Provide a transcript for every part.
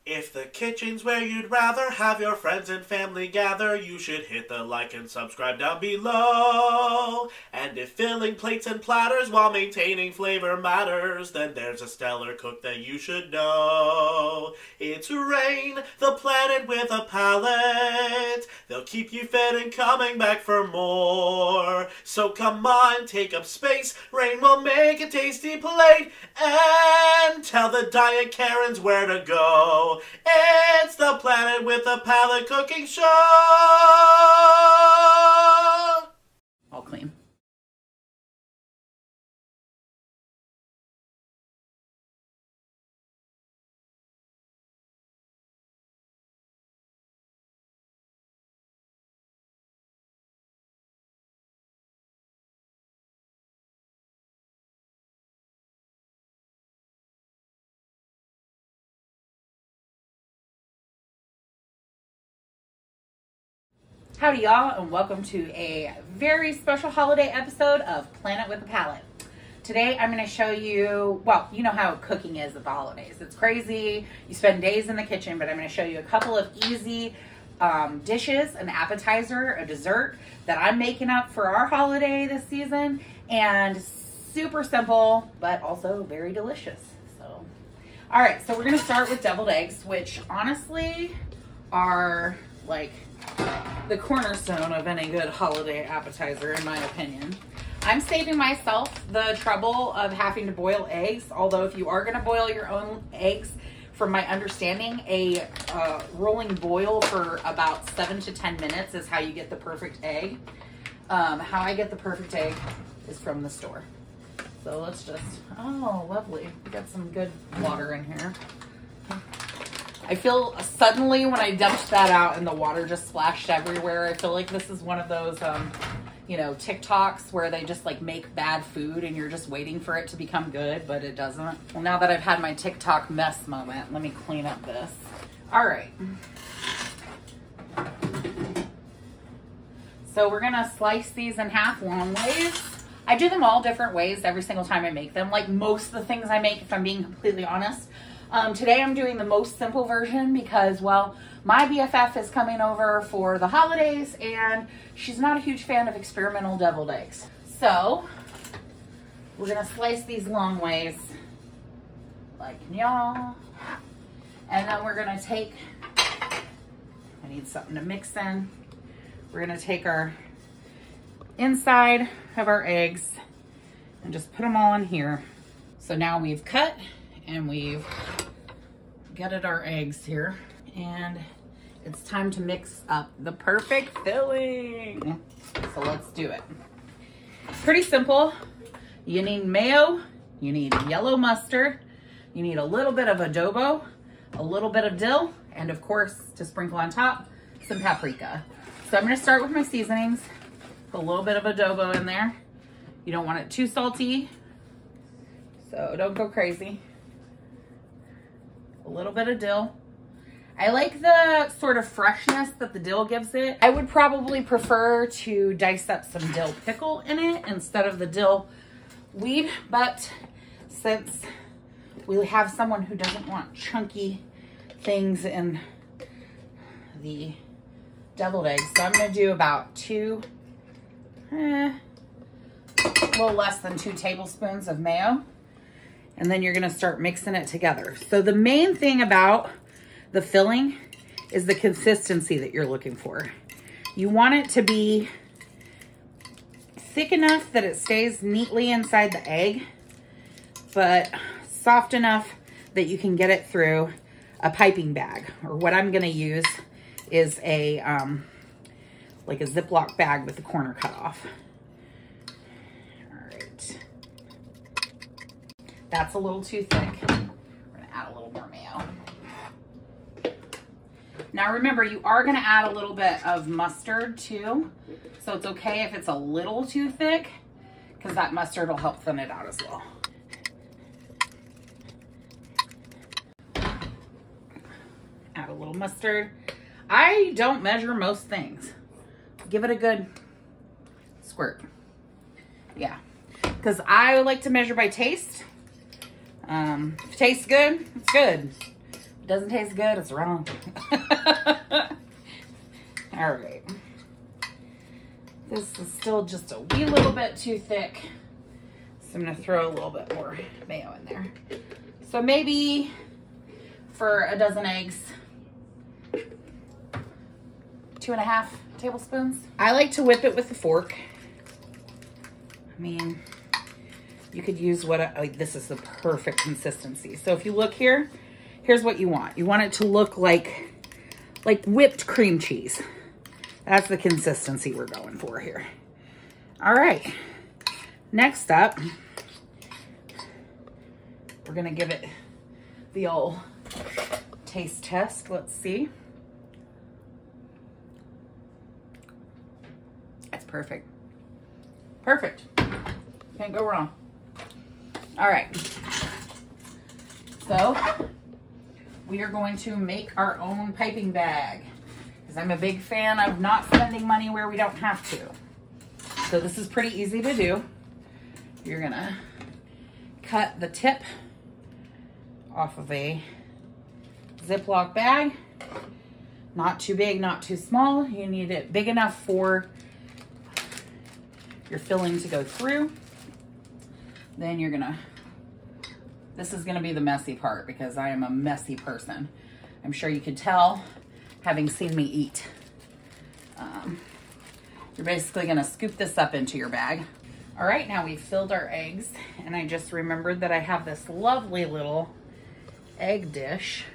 If the kitchen's where you'd rather have your friends and family gather, you should hit the like and subscribe down below. And if filling plates and platters while maintaining flavor matters, then there's a stellar cook that you should know. It's Rain, the planet with a palate. They'll keep you fed and coming back for more. So come on, take up space. Rain will make a tasty plate and tell the diet Karens where to go. It's the Planet with a Palate cooking show. All clean. Howdy y'all, and welcome to a very special holiday episode of Planet with a Palate. Today I'm going to show you, well, you know how cooking is at the holidays. It's crazy. You spend days in the kitchen, but I'm going to show you a couple of easy dishes, an appetizer, a dessert that I'm making up for our holiday this season, and super simple, but also very delicious. So, all right, so we're going to start with deviled eggs, which honestly are like the cornerstone of any good holiday appetizer, in my opinion. I'm saving myself the trouble of having to boil eggs, although if you are going to boil your own eggs, from my understanding, a rolling boil for about 7 to 10 minutes is how you get the perfect egg. How I get the perfect egg is from the store. So let's just, oh, lovely. We got some good water in here. I feel suddenly when I dumped that out and the water just splashed everywhere, I feel like this is one of those, you know, TikToks where they just like make bad food and you're just waiting for it to become good, but it doesn't. Well, now that I've had my TikTok mess moment, let me clean up this. All right. So we're gonna slice these in half long ways. I do them all different ways every single time I make them, like most of the things I make, if I'm being completely honest. Today I'm doing the most simple version because, well, my BFF is coming over for the holidays and she's not a huge fan of experimental deviled eggs. So we're gonna slice these long ways like y'all. And then we're gonna take, I need something to mix in. We're gonna take our inside of our eggs and just put them all in here. So now we've cut and we've gutted our eggs here, and it's time to mix up the perfect filling. So let's do it. Pretty simple. You need mayo, you need yellow mustard, you need a little bit of adobo, a little bit of dill, and of course, to sprinkle on top, some paprika. So I'm gonna start with my seasonings. Put a little bit of adobo in there. You don't want it too salty, so don't go crazy. A little bit of dill. I like the sort of freshness that the dill gives it. I would probably prefer to dice up some dill pickle in it instead of the dill weed, but since we have someone who doesn't want chunky things in the deviled eggs, so I'm gonna do about a little less than 2 tablespoons of mayo. And then you're gonna start mixing it together. So the main thing about the filling is the consistency that you're looking for. You want it to be thick enough that it stays neatly inside the egg, but soft enough that you can get it through a piping bag. Or what I'm gonna use is a, like a Ziploc bag with the corner cut off. That's a little too thick. We're gonna add a little more mayo. Now remember, you are gonna add a little bit of mustard too. So it's okay if it's a little too thick because that mustard will help thin it out as well. Add a little mustard. I don't measure most things. Give it a good squirt. Yeah, because I like to measure by taste. If it tastes good, it's good. it doesn't taste good, it's wrong. All right. This is still just a wee little bit too thick. So I'm gonna throw a little bit more mayo in there. So maybe for a dozen eggs, 2.5 tablespoons. I like to whip it with a fork. I mean, you could use like this is the perfect consistency. So if you look here, here's what you want. You want it to look like whipped cream cheese. That's the consistency we're going for here. All right, next up, we're gonna give it the old taste test. Let's see. That's perfect. Perfect. Can't go wrong. All right. So we are going to make our own piping bag because I'm a big fan of not spending money where we don't have to. So this is pretty easy to do. You're gonna cut the tip off of a Ziploc bag. Not too big, not too small. You need it big enough for your filling to go through. Then you're gonna, this is gonna be the messy part because I am a messy person. I'm sure you could tell having seen me eat. You're basically gonna scoop this up into your bag. All right, now we've filled our eggs and I just remembered that I have this lovely little egg dish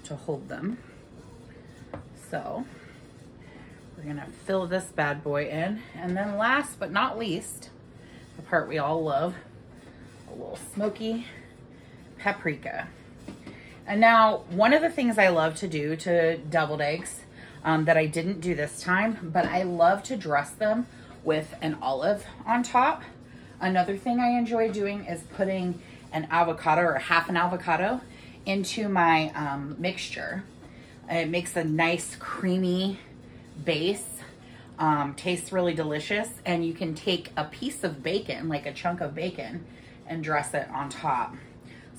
to hold them. So we're gonna fill this bad boy in. And then last but not least, the part we all love, a little smoky paprika. And now one of the things I love to do to deviled eggs that I didn't do this time, but I love to dress them with an olive on top. Another thing I enjoy doing is putting an avocado or half an avocado into my mixture. It makes a nice creamy base, tastes really delicious, and you can take a piece of bacon, like a chunk of bacon, and dress it on top.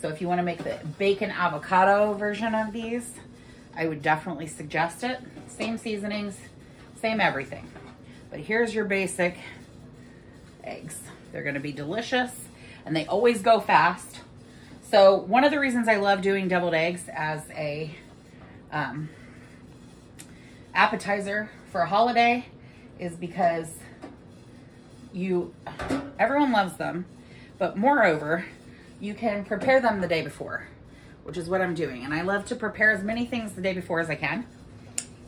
So if you want to make the bacon avocado version of these, I would definitely suggest it. Same seasonings, same everything. But here's your basic eggs. They're gonna be delicious and they always go fast. So one of the reasons I love doing deviled eggs as a appetizer for a holiday is because everyone loves them, but moreover, you can prepare them the day before, which is what I'm doing. And I love to prepare as many things the day before as I can.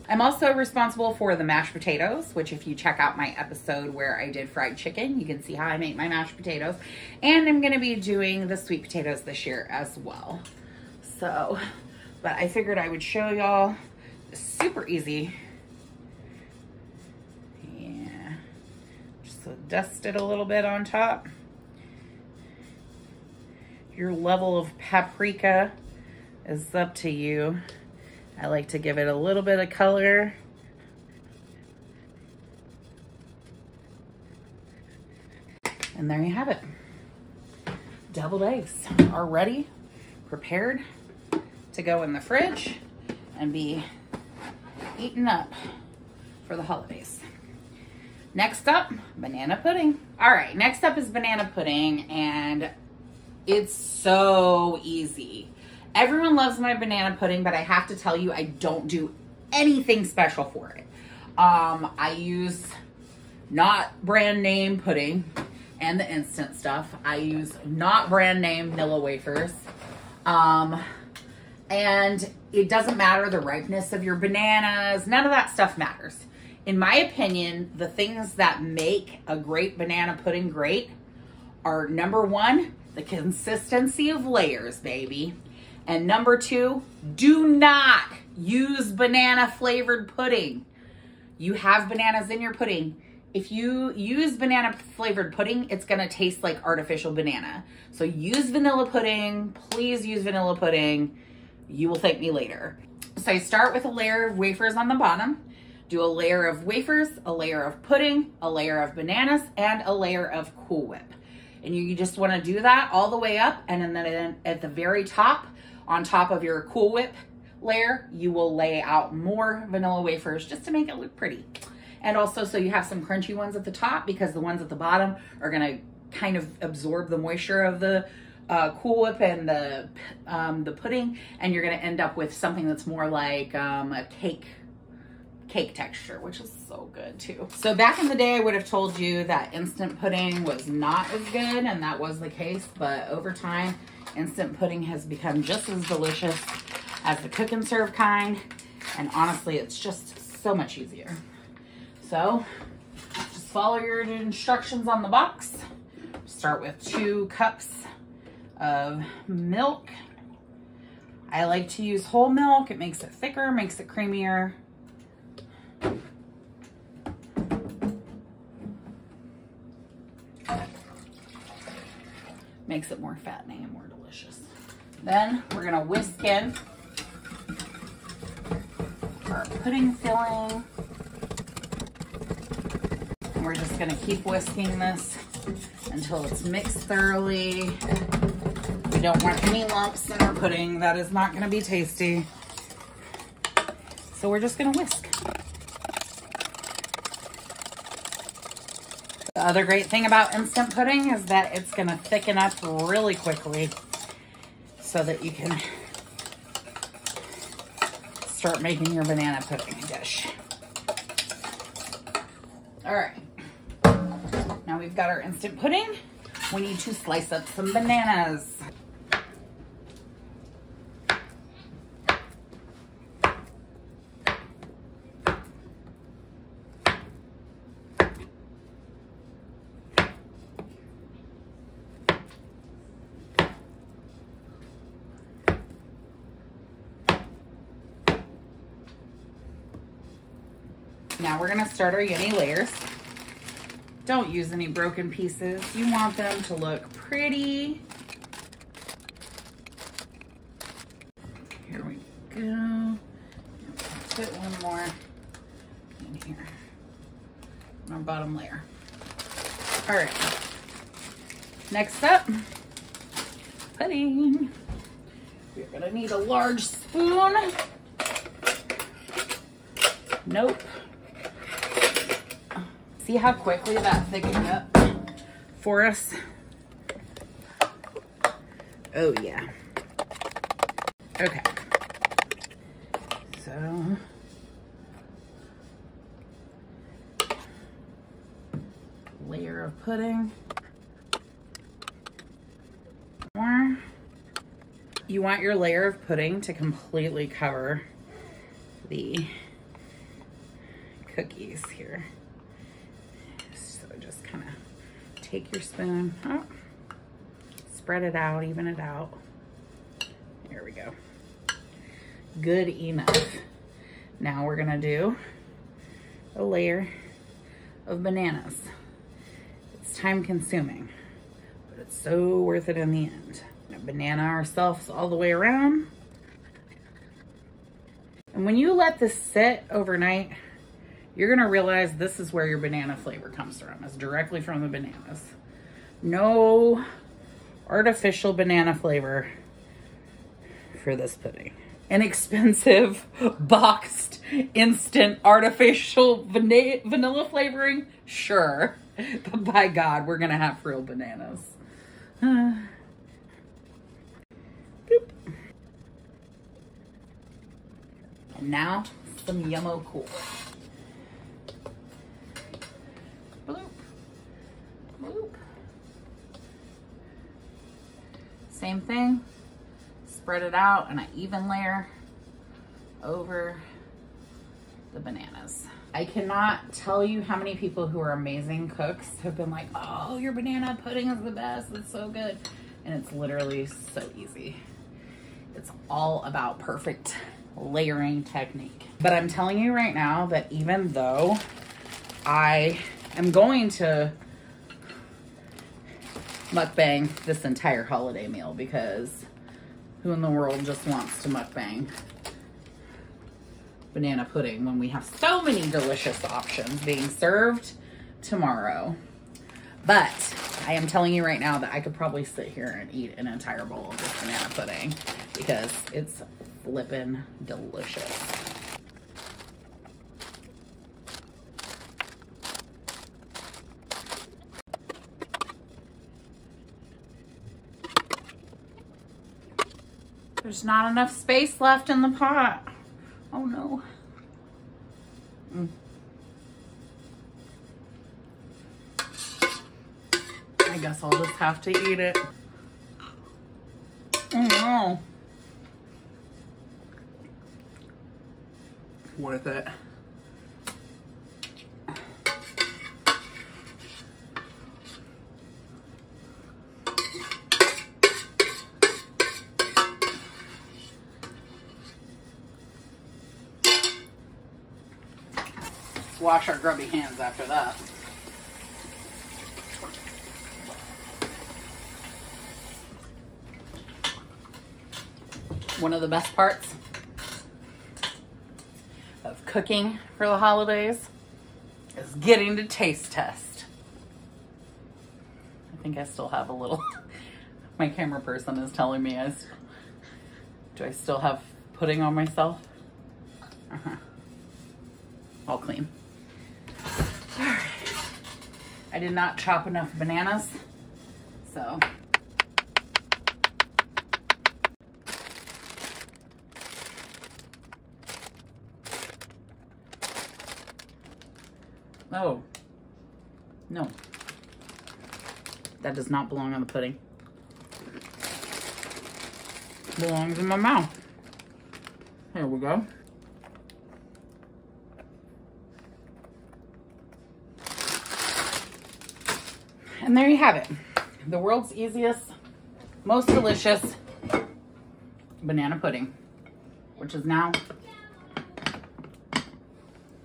I'm also responsible for the mashed potatoes, which if you check out my episode where I did fried chicken, you can see how I make my mashed potatoes. And I'm gonna be doing the sweet potatoes this year as well. So, but I figured I would show y'all. Super easy. Yeah, just dust it a little bit on top. Your level of paprika is up to you. I like to give it a little bit of color. And there you have it. Deviled eggs are ready, prepared to go in the fridge and be eaten up for the holidays. Next up, banana pudding. All right, next up is banana pudding, and it's so easy. Everyone loves my banana pudding, but I have to tell you, I don't do anything special for it. I use not brand name pudding and the instant stuff. I use not brand name Nilla wafers. And it doesn't matter the ripeness of your bananas. None of that stuff matters. In my opinion, the things that make a great banana pudding great are, number one, the consistency of layers, baby. And number two, do not use banana flavored pudding. You have bananas in your pudding. If you use banana flavored pudding, it's gonna taste like artificial banana. So use vanilla pudding, please use vanilla pudding. You will thank me later. So I start with a layer of wafers on the bottom, do a layer of wafers, a layer of pudding, a layer of bananas, and a layer of Cool Whip. And you just want to do that all the way up, and then at the very top, on top of your Cool Whip layer, you will lay out more vanilla wafers just to make it look pretty. And also so you have some crunchy ones at the top, because the ones at the bottom are going to kind of absorb the moisture of the Cool Whip and the pudding, and you're going to end up with something that's more like a cake texture, which is so good too. So back in the day, I would have told you that instant pudding was not as good, and that was the case, but over time, instant pudding has become just as delicious as the cook and serve kind, and honestly, it's just so much easier. So just follow your instructions on the box. Start with 2 cups of milk. I like to use whole milk. It makes it thicker, makes it creamier. Makes it more fattening and more delicious. Then we're gonna whisk in our pudding filling. And we're just gonna keep whisking this until it's mixed thoroughly. We don't want any lumps in our pudding. That is not gonna be tasty. So we're just gonna whisk. The other great thing about instant pudding is that it's gonna thicken up really quickly so that you can start making your banana pudding dish. All right, now we've got our instant pudding. We need to slice up some bananas. Now we're gonna start our yummy layers. Don't use any broken pieces. You want them to look pretty. Here we go. Put one more in here on our bottom layer. All right, next up, pudding. You're gonna need a large spoon. Nope. See how quickly that thickened up for us? Oh yeah. Okay. So layer of pudding. More. You want your layer of pudding to completely cover the cookies here. So just kind of take your spoon, spread it out, even it out. There we go. Good enough. Now we're gonna do a layer of bananas. It's time consuming, but it's so worth it in the end. We're gonna banana ourselves all the way around. And when you let this sit overnight, you're gonna realize this is where your banana flavor comes from. It's directly from the bananas. No artificial banana flavor for this pudding. Inexpensive, boxed, instant, artificial vanilla flavoring, sure. But by God, we're gonna have real bananas. Boop. And now, some Yummo Cool. Bloop. Bloop. Same thing. Spread it out in an even layer over the bananas. I cannot tell you how many people who are amazing cooks have been like, oh, your banana pudding is the best. It's so good. And it's literally so easy. It's all about perfect layering technique. But I'm telling you right now that even though I am going to mukbang this entire holiday meal, because who in the world just wants to mukbang banana pudding when we have so many delicious options being served tomorrow? But I am telling you right now that I could probably sit here and eat an entire bowl of this banana pudding because it's flippin' delicious. There's not enough space left in the pot. Oh no. I guess I'll just have to eat it. Oh no. Worth it. Wash our grubby hands after that. One of the best parts of cooking for the holidays is getting to taste test. I think I still have a little, my camera person is telling me, do I still have pudding on myself? All clean. All right. I did not chop enough bananas, so. Oh, no. That does not belong on the pudding. Belongs in my mouth. Here we go. And there you have it. The world's easiest, most delicious banana pudding, which is now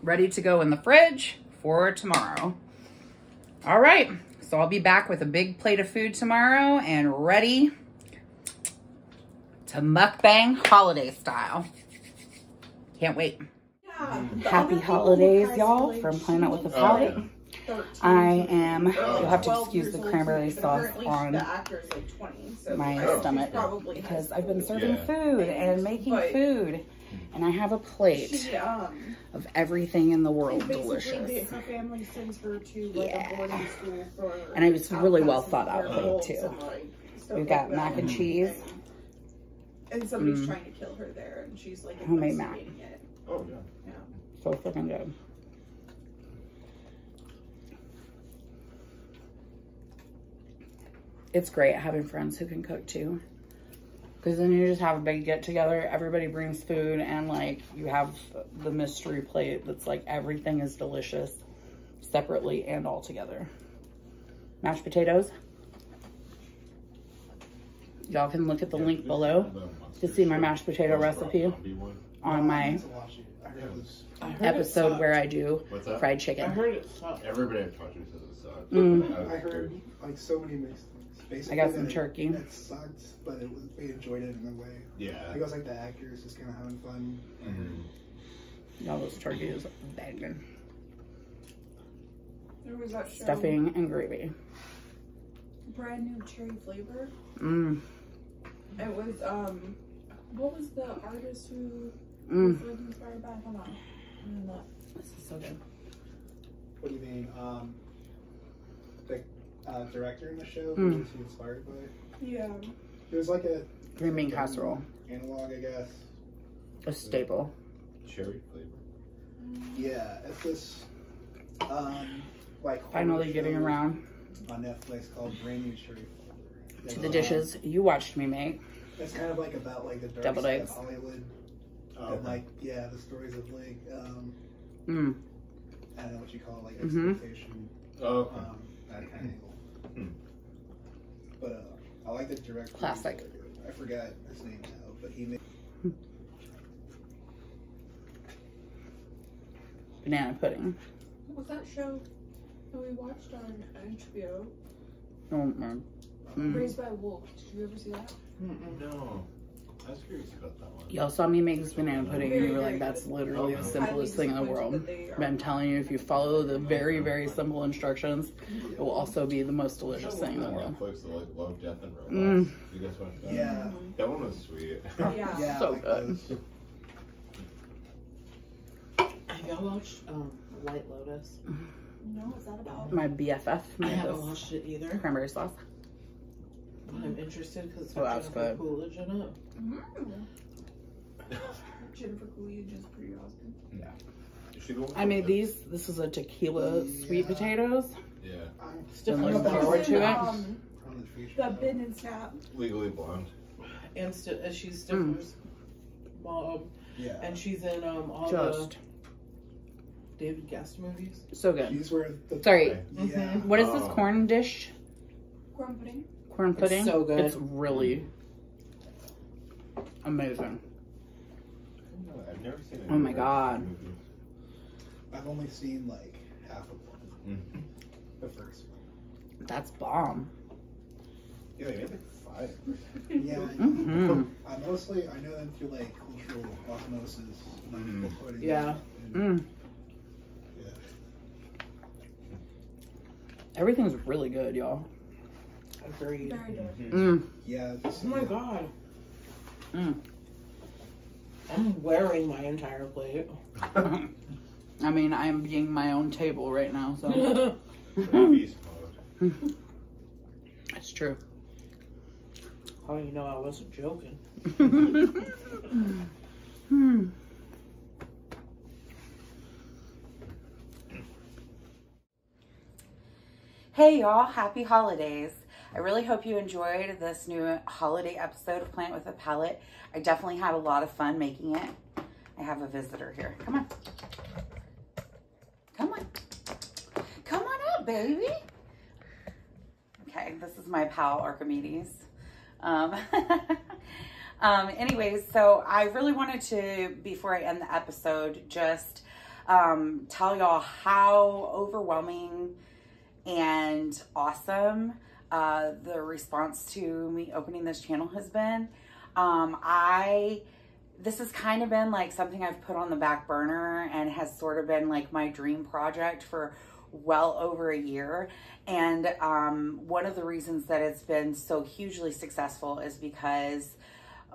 ready to go in the fridge for tomorrow. All right, so I'll be back with a big plate of food tomorrow and ready to mukbang holiday style. Can't wait. Happy holidays, y'all, from Planet with a Palette. I am, you'll have to excuse the cranberry sauce on my stomach because I've been serving food and making food, and I have a plate of everything in the world delicious. Yeah. And it was really well thought out plate too. We've got mac and cheese. And somebody's trying to kill her there, and she's like homemade mac. Oh yeah. Yeah. So freaking good. It's great having friends who can cook too, because then you just have a big get together, everybody brings food, and like you have the mystery plate that's like everything is delicious separately and all together. Mashed potatoes. Y'all can look at the link below to see my mashed potato recipe on my episode where I do fried chicken. I heard it sucked. Everybody I've talked to says it sucked. I heard like so many mixed things. Basically, I got some turkey. It sucked, but it was, we enjoyed it in a way. Yeah. I think it was like the actors just kind of having fun. Y'all, this turkey is banging. There was that show, Stuffing and gravy. brand new cherry flavor. It was what was the artist who was like inspired by? Hold on. This is so good. What do you mean? The director in the show, who was he inspired by? Yeah. It was like a Green bean casserole. analog, I guess. A staple. Cherry flavor. Yeah, it's this like Finally getting show around on Netflix called Brand New Cherry Flavor. to the dishes you watched me make. It's kind of like about like the dark Deviled side eggs. of Hollywood. Oh, And like, yeah, the stories of like, I don't know what you call it, like exploitation, Oh, that kind of angle. But I like the director. Classic. I forgot his name now, but he made. Banana pudding. What was that show that we watched on HBO? Oh man. Raised by Wolves. Did you ever see that? no. I was curious about that one. Y'all saw me make this banana pudding and you were like, that's literally the simplest thing in the world. But I'm telling you, if you follow the very, very simple instructions, it will also be the most delicious thing in the world. Netflix, like Love, Death, and Robots. You guys watch that? Yeah. That one was sweet. Yeah. So good. Have y'all watched White Lotus? No, what's that about? My BFF I made haven't this watched it either. cranberry sauce. I'm interested because it's Oh, got that's Jennifer good. Coolidge in it. Jennifer Coolidge is pretty awesome. Yeah. Is she the one I made that- these. This is a tequila sweet potatoes. Yeah. Still Been looking from forward to it. From the feature. The bin and snap. Legally Blonde. and she's Stifler's mom, Yeah. and she's in all Just the David Guest movies. so good. She's where the Sorry, Yeah. what is this Oh. corn dish? Corn pudding. Corn pudding? so good. It's really amazing. I've never seen it. Oh my God. I've only seen like half of one. Mm-hmm. The first one. That's bomb. Yeah, they made like 5. Yeah. Mm-hmm. I know them through like cultural osmosis. Like, Mhm. putting Yeah. and- Mm. Yeah. Everything's really good, y'all. Agreed. Very good. Mm. Yeah. Just, Oh my god. Mm. I'm wearing my entire plate. I mean, I am being my own table right now, so Beast mode. it's true. Oh, you know I wasn't joking. Hmm. Hey y'all, happy holidays. I really hope you enjoyed this new holiday episode of Plant with a Palette. I definitely had a lot of fun making it. I have a visitor here. Come on. Come on. Come on up, baby. Okay, this is my pal Archimedes. Anyways, so I really wanted to, before I end the episode, just tell y'all how overwhelming and awesome the response to me opening this channel has been. This has kind of been like something I've put on the back burner and has sort of been like my dream project for well over a year. And one of the reasons that it's been so hugely successful is because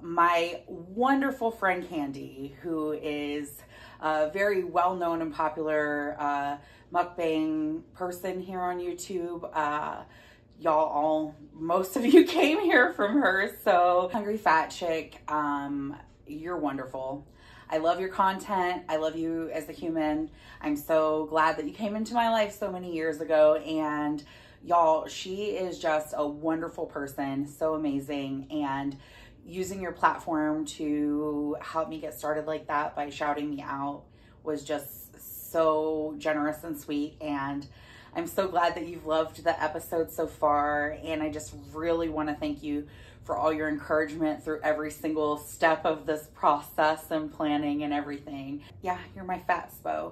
my wonderful friend Candy, who is a very well-known and popular mukbang person here on YouTube, most of you came here from her. So Hungry Fat Chick, you're wonderful. I love your content. I love you as a human. I'm so glad that you came into my life so many years ago. And y'all, she is just a wonderful person, so amazing. And using your platform to help me get started like that by shouting me out was just so generous and sweet. And I'm so glad that you've loved the episode so far. And I just really want to thank you for all your encouragement through every single step of this process and planning and everything. Yeah, you're my fat spo.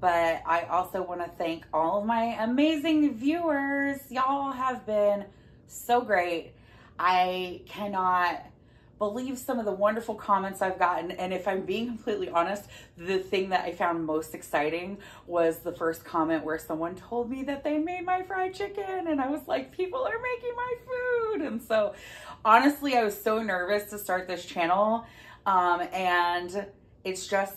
But I also want to thank all of my amazing viewers. Y'all have been so great. I cannot believe some of the wonderful comments I've gotten. And if I'm being completely honest, the thing that I found most exciting was the first comment where someone told me that they made my fried chicken. And I was like, people are making my food. And so honestly, I was so nervous to start this channel. And it's just,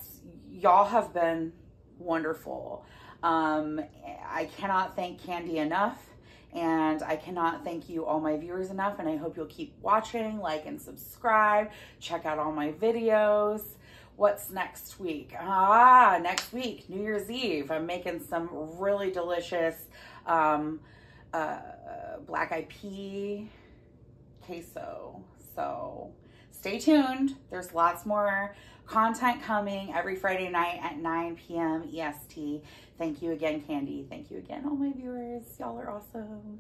y'all have been wonderful. I cannot thank Candy enough. And I cannot thank you, all my viewers, enough. And I hope you'll keep watching, like, and subscribe. Check out all my videos. What's next week? Next week, New Year's Eve. I'm making some really delicious black eyed pea queso. So stay tuned. There's lots more content coming every Friday night at 9 p.m. EST. Thank you again, Candy. Thank you again, all my viewers. Y'all are awesome.